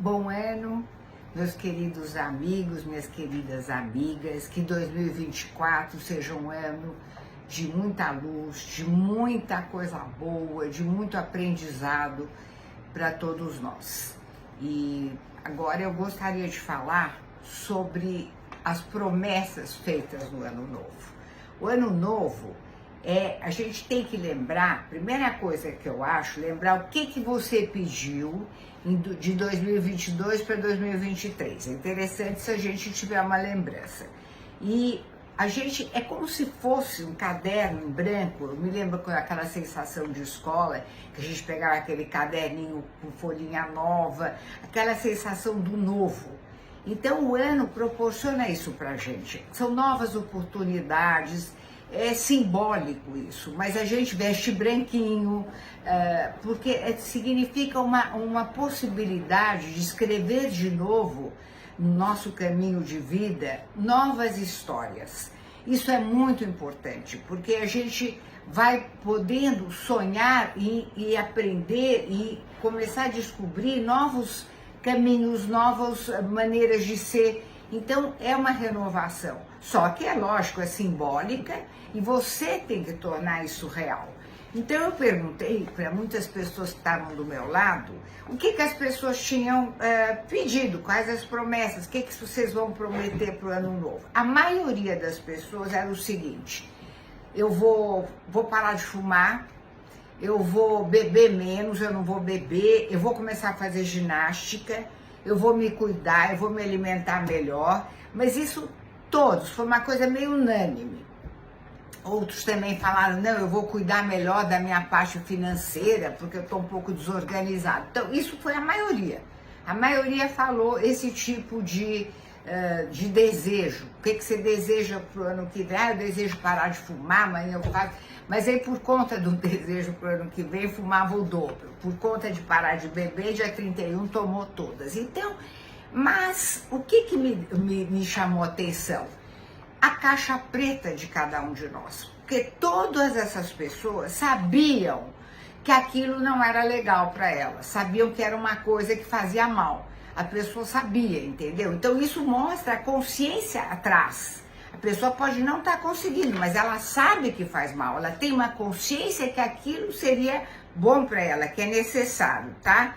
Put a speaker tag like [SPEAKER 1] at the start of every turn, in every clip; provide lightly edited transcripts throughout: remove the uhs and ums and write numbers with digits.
[SPEAKER 1] Bom ano, meus queridos amigos, minhas queridas amigas, que 2024 seja um ano de muita luz, de muita coisa boa, de muito aprendizado para todos nós. E agora eu gostaria de falar sobre as promessas feitas no ano novo. O ano novo a gente tem que lembrar, primeira coisa que eu acho, lembrar o que você pediu de 2022 para 2023. É interessante se a gente tiver uma lembrança. E a gente, é como se fosse um caderno em branco. Eu me lembro com aquela sensação de escola, que a gente pegava aquele caderninho com folhinha nova, aquela sensação do novo. Então o ano proporciona isso pra gente. São novas oportunidades. É simbólico isso, mas a gente veste branquinho, porque significa uma possibilidade de escrever de novo no nosso caminho de vida novas histórias. Isso é muito importante, porque a gente vai podendo sonhar e aprender e começar a descobrir novos caminhos, novas maneiras de ser. Então é uma renovação, só que é lógico, é simbólica e você tem que tornar isso real. Então eu perguntei para muitas pessoas que estavam do meu lado o que as pessoas tinham pedido, quais as promessas, o que vocês vão prometer para o ano novo. A maioria das pessoas era o seguinte: eu vou parar de fumar, eu vou beber menos, eu não vou beber, eu vou começar a fazer ginástica, eu vou me cuidar, eu vou me alimentar melhor. Mas isso todos, foi uma coisa meio unânime. Outros também falaram, não, eu vou cuidar melhor da minha parte financeira, porque eu estou um pouco desorganizado. Então, isso foi a maioria. A maioria falou esse tipo de desejo. O que você deseja para o ano que vem? Ah, eu desejo parar de fumar, amanhã eu faço. Mas aí, por conta do desejo para o ano que vem, fumava o dobro. Por conta de parar de beber, dia 31 tomou todas. Então, mas o que me chamou a atenção? A caixa preta de cada um de nós. Porque todas essas pessoas sabiam que aquilo não era legal para elas. Sabiam que era uma coisa que fazia mal. A pessoa sabia, entendeu? Então isso mostra a consciência atrás. A pessoa pode não estar conseguindo, mas ela sabe que faz mal. Ela tem uma consciência que aquilo seria bom para ela, que é necessário, tá?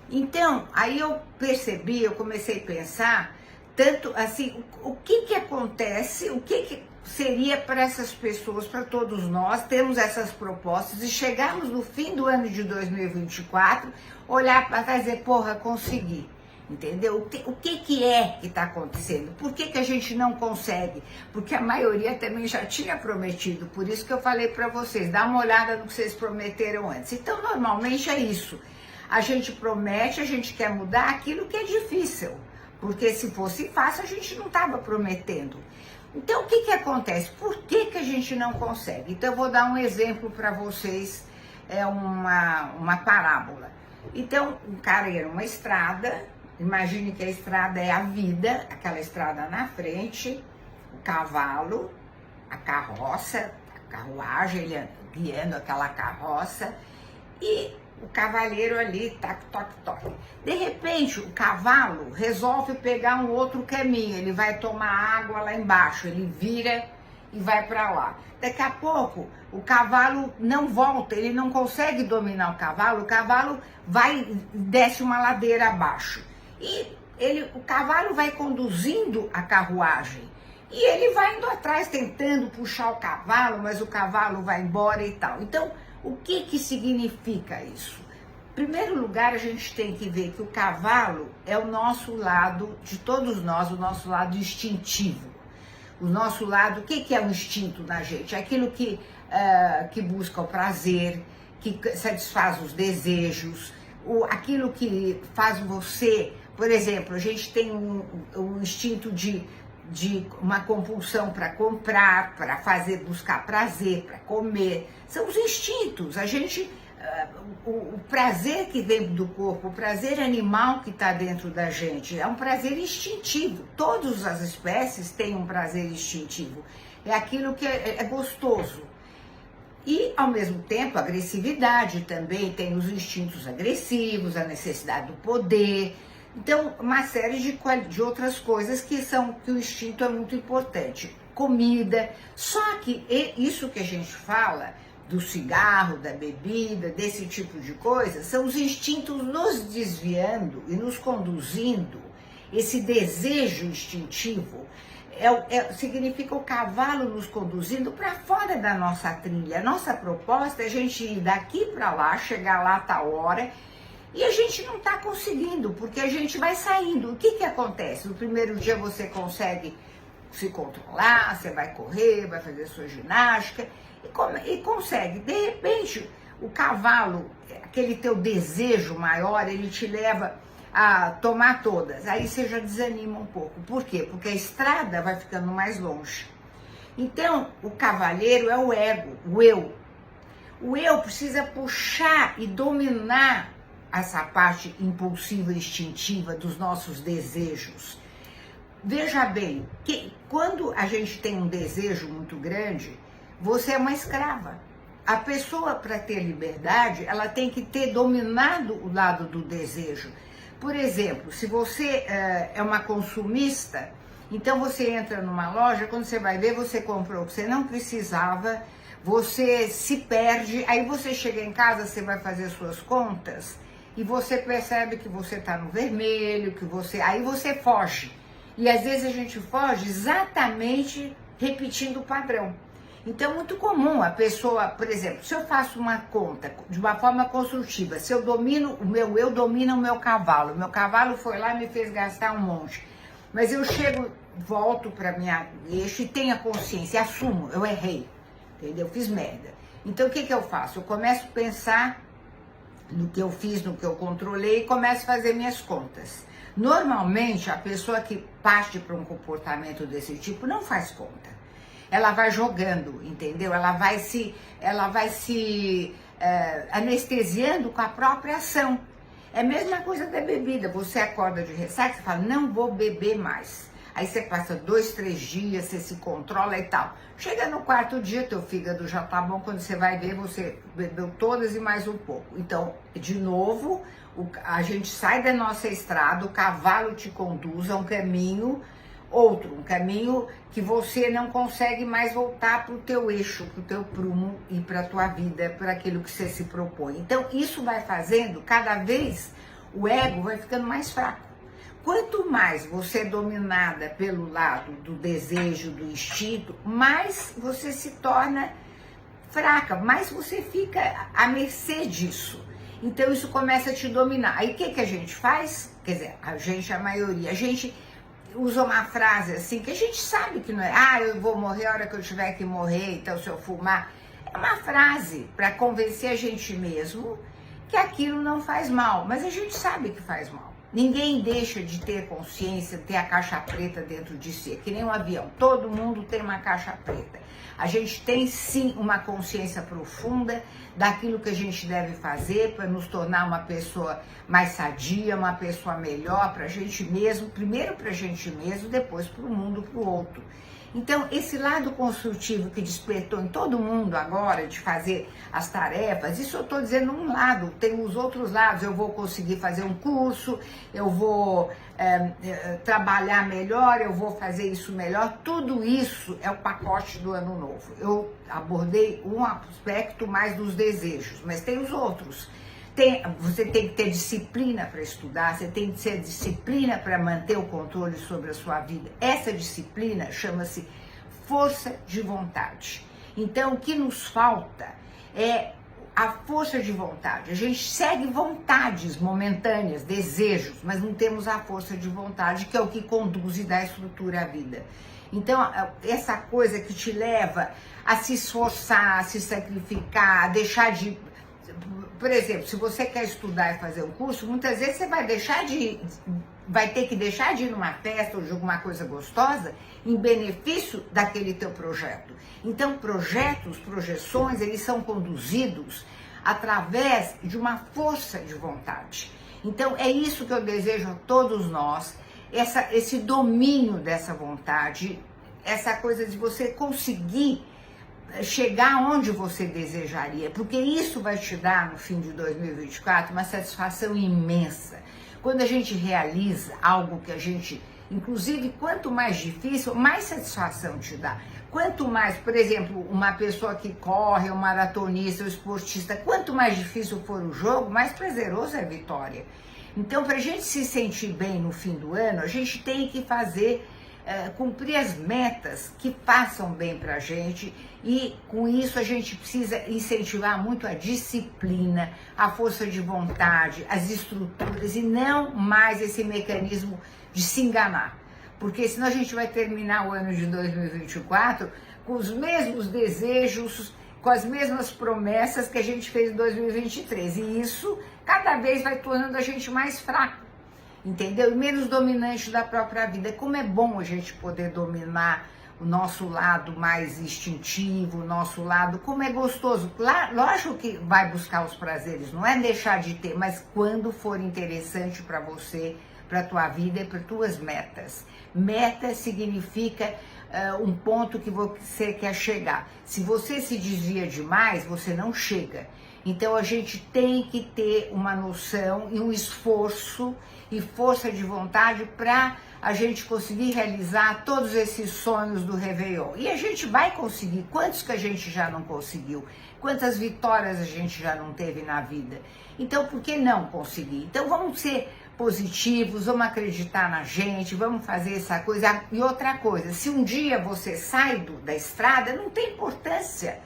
[SPEAKER 1] Então, aí eu percebi, eu comecei a pensar, tanto assim, o que acontece, o que seria para essas pessoas, para todos nós, termos essas propostas e chegarmos no fim do ano de 2024, olhar para trás e dizer, porra, consegui. Entendeu? O que é que está acontecendo? Por que a gente não consegue? Porque a maioria também já tinha prometido, por isso que eu falei para vocês, dá uma olhada no que vocês prometeram antes. Então, normalmente é isso. A gente promete, a gente quer mudar aquilo que é difícil, porque se fosse fácil, a gente não estava prometendo. Então, o que acontece? Por que a gente não consegue? Então, eu vou dar um exemplo para vocês, uma parábola. Então, um cara ia numa estrada. Imagine que a estrada é a vida, aquela estrada na frente, o cavalo, a carroça, a carruagem, ele guiando aquela carroça, e o cavaleiro ali, tac, toc, toc. De repente, o cavalo resolve pegar um outro caminho, ele vai tomar água lá embaixo, ele vira e vai para lá. Daqui a pouco, o cavalo não volta, ele não consegue dominar o cavalo desce uma ladeira abaixo. E o cavalo vai conduzindo a carruagem e ele vai indo atrás tentando puxar o cavalo, mas o cavalo vai embora e tal. Então, o que significa isso? Em primeiro lugar, a gente tem que ver que o cavalo é o nosso lado, de todos nós, o nosso lado instintivo. O nosso lado, o que é o instinto na gente? É aquilo que busca o prazer, que satisfaz os desejos, aquilo que faz você... Por exemplo, a gente tem um instinto de uma compulsão para comprar, para buscar prazer, para comer. São os instintos. A gente, o prazer que vem do corpo, o prazer animal que está dentro da gente, é um prazer instintivo. Todas as espécies têm um prazer instintivo. É aquilo que é gostoso. E, ao mesmo tempo, a agressividade também tem os instintos agressivos, a necessidade do poder. Então, uma série de outras coisas que o instinto é muito importante. Comida, só que isso que a gente fala do cigarro, da bebida, desse tipo de coisa, são os instintos nos desviando e nos conduzindo. Esse desejo instintivo significa o cavalo nos conduzindo para fora da nossa trilha. A nossa proposta é a gente ir daqui para lá, chegar lá a tal hora, e a gente não está conseguindo, porque a gente vai saindo. O que acontece? No primeiro dia você consegue se controlar, você vai correr, vai fazer sua ginástica, e consegue. De repente, o cavalo, aquele teu desejo maior, ele te leva a tomar todas. Aí você já desanima um pouco. Por quê? Porque a estrada vai ficando mais longe. Então, o cavaleiro é o ego, o eu. O eu precisa puxar e dominar essa parte impulsiva e instintiva dos nossos desejos. Veja bem, que quando a gente tem um desejo muito grande, você é uma escrava. A pessoa, para ter liberdade, ela tem que ter dominado o lado do desejo. Por exemplo, se você é uma consumista, então você entra numa loja, quando você vai ver, você comprou o que você não precisava, você se perde, aí você chega em casa, você vai fazer suas contas, e você percebe que você está no vermelho, aí você foge. E às vezes a gente foge exatamente repetindo o padrão. Então é muito comum a pessoa, por exemplo, se eu faço uma conta de uma forma construtiva, se eu domino eu domino o meu cavalo foi lá e me fez gastar um monte. Mas eu chego, volto para minha eixo e tenho a consciência, assumo, eu errei, entendeu? Fiz merda. Então o que eu faço? Eu começo a pensar no que eu fiz, no que eu controlei e começo a fazer minhas contas. Normalmente, a pessoa que parte para um comportamento desse tipo não faz conta. Ela vai jogando, entendeu? Ela vai se anestesiando com a própria ação. É a mesma coisa da bebida. Você acorda de ressaca, você fala, não vou beber mais. Aí você passa 2, 3 dias, você se controla e tal. Chega no 4º dia, teu fígado já tá bom, quando você vai ver, você bebeu todas e mais um pouco. Então, de novo, a gente sai da nossa estrada, o cavalo te conduz a um caminho, um caminho que você não consegue mais voltar para o teu eixo, para o teu prumo e para a tua vida, para aquilo que você se propõe. Então, isso vai fazendo, cada vez, o ego vai ficando mais fraco. Quanto mais você é dominada pelo lado do desejo, do instinto, mais você se torna fraca, mais você fica à mercê disso. Então isso começa a te dominar. Aí o que a gente faz? Quer dizer, a maioria, a gente usa uma frase assim, que a gente sabe que não é, eu vou morrer a hora que eu tiver que morrer, então se eu fumar. É uma frase para convencer a gente mesmo que aquilo não faz mal, mas a gente sabe que faz mal. Ninguém deixa de ter consciência, ter a caixa preta dentro de si, é que nem um avião, todo mundo tem uma caixa preta. A gente tem sim uma consciência profunda daquilo que a gente deve fazer para nos tornar uma pessoa mais sadia, uma pessoa melhor para a gente mesmo, primeiro para a gente mesmo, depois para o mundo, para o outro. Então, esse lado construtivo que despertou em todo mundo agora de fazer as tarefas, isso eu estou dizendo um lado, tem os outros lados, eu vou conseguir fazer um curso, eu vou trabalhar melhor, eu vou fazer isso melhor, tudo isso é o pacote do ano novo. Eu abordei um aspecto mais dos desejos, mas tem os outros. Você tem que ter disciplina para estudar, você tem que ter disciplina para manter o controle sobre a sua vida. Essa disciplina chama-se força de vontade. Então, o que nos falta é a força de vontade. A gente segue vontades momentâneas, desejos, mas não temos a força de vontade, que é o que conduz e dá estrutura à vida. Então, essa coisa que te leva a se esforçar, a se sacrificar, a deixar de... Por exemplo, se você quer estudar e fazer um curso, muitas vezes você vai ter que deixar de ir numa festa ou de alguma coisa gostosa em benefício daquele teu projeto. Então, projeções, eles são conduzidos através de uma força de vontade. Então, é isso que eu desejo a todos nós, esse domínio dessa vontade, essa coisa de você conseguir chegar onde você desejaria, porque isso vai te dar, no fim de 2024, uma satisfação imensa. quando a gente realiza algo que a gente, inclusive, quanto mais difícil, mais satisfação te dá. Quanto mais, por exemplo, uma pessoa que corre, um maratonista, um esportista, quanto mais difícil for o jogo, mais prazeroso é a vitória. Então, para a gente se sentir bem no fim do ano, a gente tem que fazer, cumprir as metas que façam bem para a gente, e com isso a gente precisa incentivar muito a disciplina, a força de vontade, as estruturas, e não mais esse mecanismo de se enganar. Porque senão a gente vai terminar o ano de 2024 com os mesmos desejos, com as mesmas promessas que a gente fez em 2023. E isso cada vez vai tornando a gente mais fraco, entendeu? E menos dominante da própria vida. Como é bom a gente poder dominar o nosso lado mais instintivo, o nosso lado, como é gostoso. Lógico que vai buscar os prazeres, não é deixar de ter, mas quando for interessante para você, para a tua vida e para tuas metas. Meta significa um ponto que você quer chegar. Se você se desvia demais, você não chega. Então a gente tem que ter uma noção e um esforço e força de vontade para a gente conseguir realizar todos esses sonhos do Réveillon. E a gente vai conseguir. Quantos que a gente já não conseguiu? Quantas vitórias a gente já não teve na vida? Então por que não conseguir? Então vamos ser positivos, vamos acreditar na gente, vamos fazer essa coisa. E outra coisa, se um dia você sai da estrada, não tem importância.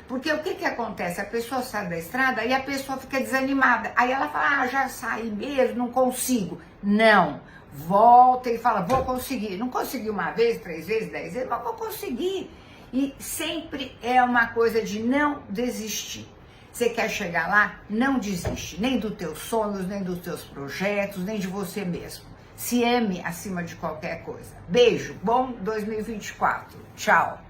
[SPEAKER 1] Porque o que acontece? A pessoa sai da estrada e a pessoa fica desanimada. Aí ela fala, já saí mesmo, não consigo. Não, volta e fala, vou conseguir. Não consegui uma vez, 3 vezes, 10 vezes, mas vou conseguir. E sempre é uma coisa de não desistir. Você quer chegar lá? Não desiste, nem dos teus sonhos, nem dos teus projetos, nem de você mesmo. Se ame acima de qualquer coisa. Beijo, bom 2024. Tchau.